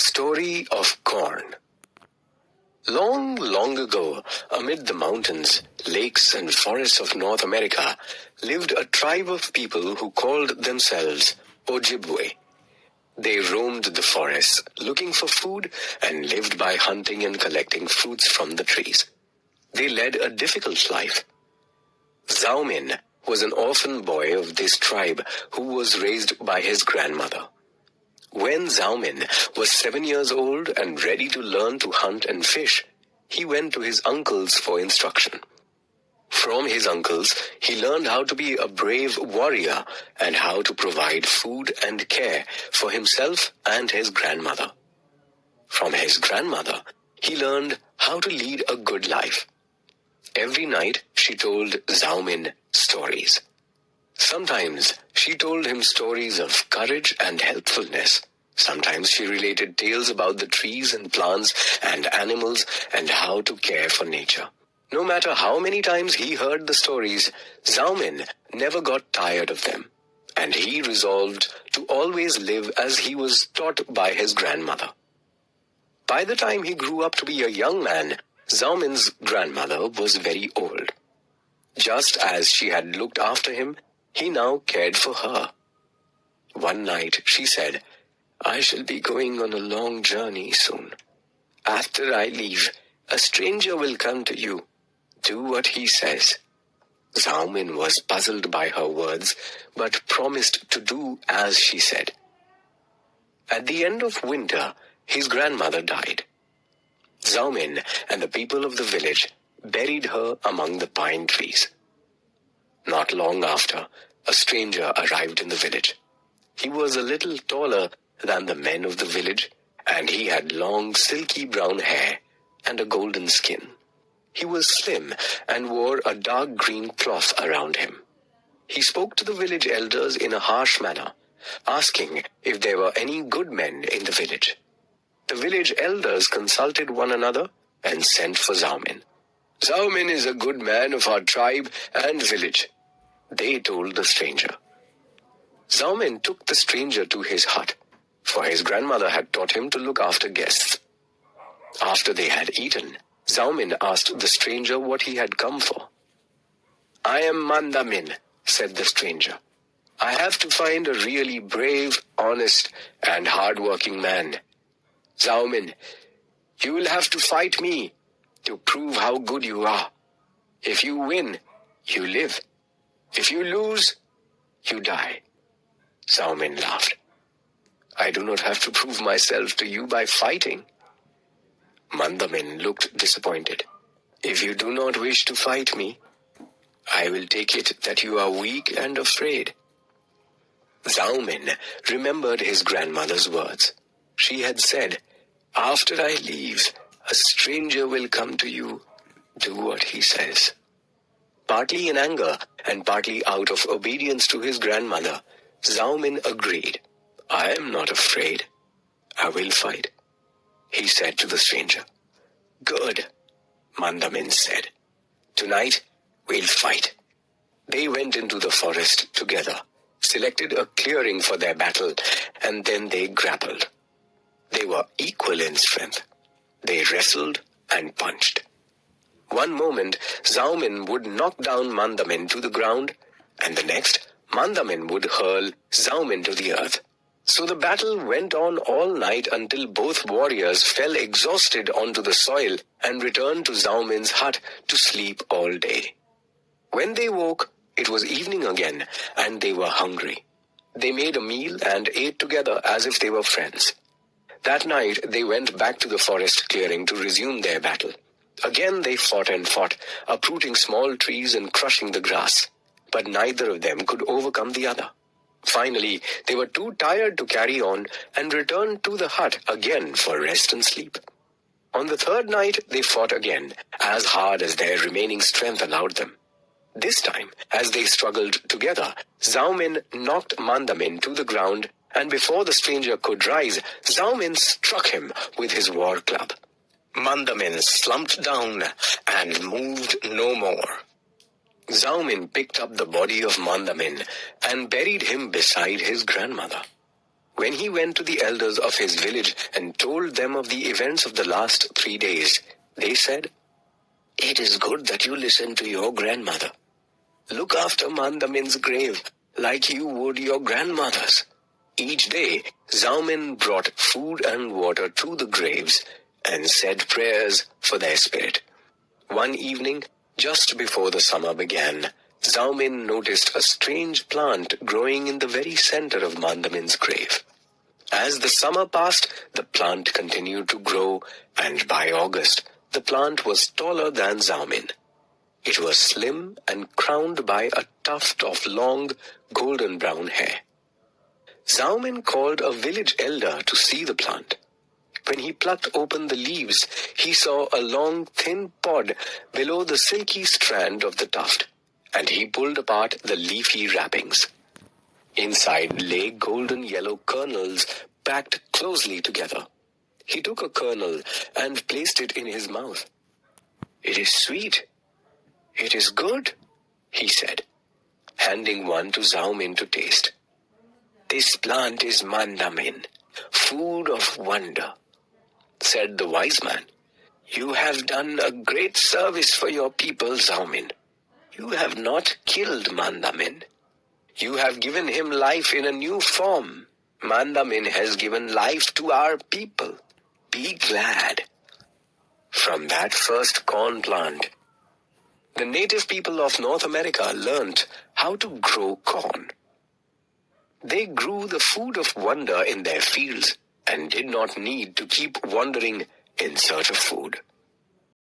story of corn. Long, long ago, amid the mountains, lakes, and forests of North America, lived a tribe of people who called themselves Ojibwe. They roamed the forests, looking for food, and lived by hunting and collecting fruits from the trees. They led a difficult life. Zaumin was an orphan boy of this tribe who was raised by his grandmother. When Zaumin was 7 years old and ready to learn to hunt and fish, he went to his uncles for instruction. From his uncles, he learned how to be a brave warrior and how to provide food and care for himself and his grandmother. From his grandmother, he learned how to lead a good life. Every night, she told Zaumin stories. Sometimes she told him stories of courage and helpfulness. Sometimes she related tales about the trees and plants and animals and how to care for nature. No matter how many times he heard the stories, Zaumin never got tired of them, and he resolved to always live as he was taught by his grandmother. By the time he grew up to be a young man, Zaumin's grandmother was very old. Just as she had looked after him, he now cared for her. One night she said, "I shall be going on a long journey soon. After I leave, a stranger will come to you. Do what he says." Zaumin was puzzled by her words, but promised to do as she said. At the end of winter, his grandmother died. Zaumin and the people of the village buried her among the pine trees. Not long after, a stranger arrived in the village. He was a little taller than the men of the village, and he had long, silky brown hair and a golden skin. He was slim and wore a dark green cloth around him. He spoke to the village elders in a harsh manner, asking if there were any good men in the village. The village elders consulted one another and sent for Zaumin. "Zaumin is a good man of our tribe and village," they told the stranger. Zaumin took the stranger to his hut, for his grandmother had taught him to look after guests. After they had eaten, Zaumin asked the stranger what he had come for. "I am Mandamin," said the stranger. "I have to find a really brave, honest, and hard-working man. Zaumin, you will have to fight me to prove how good you are. If you win, you live. If you lose, you die." Zaumin laughed. "I do not have to prove myself to you by fighting." Mandamin looked disappointed. "If you do not wish to fight me, I will take it that you are weak and afraid." Zaumin remembered his grandmother's words. She had said, "After I leave, a stranger will come to you. Do what he says." Partly in anger and partly out of obedience to his grandmother, Zaumin agreed. "I am not afraid. I will fight," he said to the stranger. "Good," Mandamin said. "Tonight, we'll fight." They went into the forest together, selected a clearing for their battle, and then they grappled. They were equal in strength. They wrestled and punched. One moment, Zaumin would knock down Mandamin to the ground, and the next, Mandamin would hurl Zaumin to the earth. So the battle went on all night until both warriors fell exhausted onto the soil and returned to Zaumin's hut to sleep all day. When they woke, it was evening again, and they were hungry. They made a meal and ate together as if they were friends. That night, they went back to the forest clearing to resume their battle. Again they fought and fought, uprooting small trees and crushing the grass. But neither of them could overcome the other. Finally, they were too tired to carry on and returned to the hut again for rest and sleep. On the third night, they fought again, as hard as their remaining strength allowed them. This time, as they struggled together, Zaumin knocked Mandamin to the ground, and before the stranger could rise, Zaumin struck him with his war club. Mandamin slumped down and moved no more. Zaumin picked up the body of Mandamin and buried him beside his grandmother. When he went to the elders of his village and told them of the events of the last 3 days, they said, "It is good that you listen to your grandmother. Look after Mandamin's grave like you would your grandmother's." Each day, Zaumin brought food and water to the graves and said prayers for their spirit. One evening, just before the summer began, Zaumin noticed a strange plant growing in the very center of Mandamin's grave. As the summer passed, the plant continued to grow, and by August, the plant was taller than Zaumin. It was slim and crowned by a tuft of long, golden-brown hair. Zaumin called a village elder to see the plant. When he plucked open the leaves, he saw a long, thin pod below the silky strand of the tuft, and he pulled apart the leafy wrappings. Inside lay golden yellow kernels packed closely together. He took a kernel and placed it in his mouth. "It is sweet. It is good," he said, handing one to Zaumin to taste. "This plant is Mandamin, food of wonder," said the wise man. "You have done a great service for your people, Zaumin. You have not killed Mandamin. You have given him life in a new form. Mandamin has given life to our people. Be glad." From that first corn plant, the native people of North America learnt how to grow corn. They grew the food of wonder in their fields and did not need to keep wandering in search of food.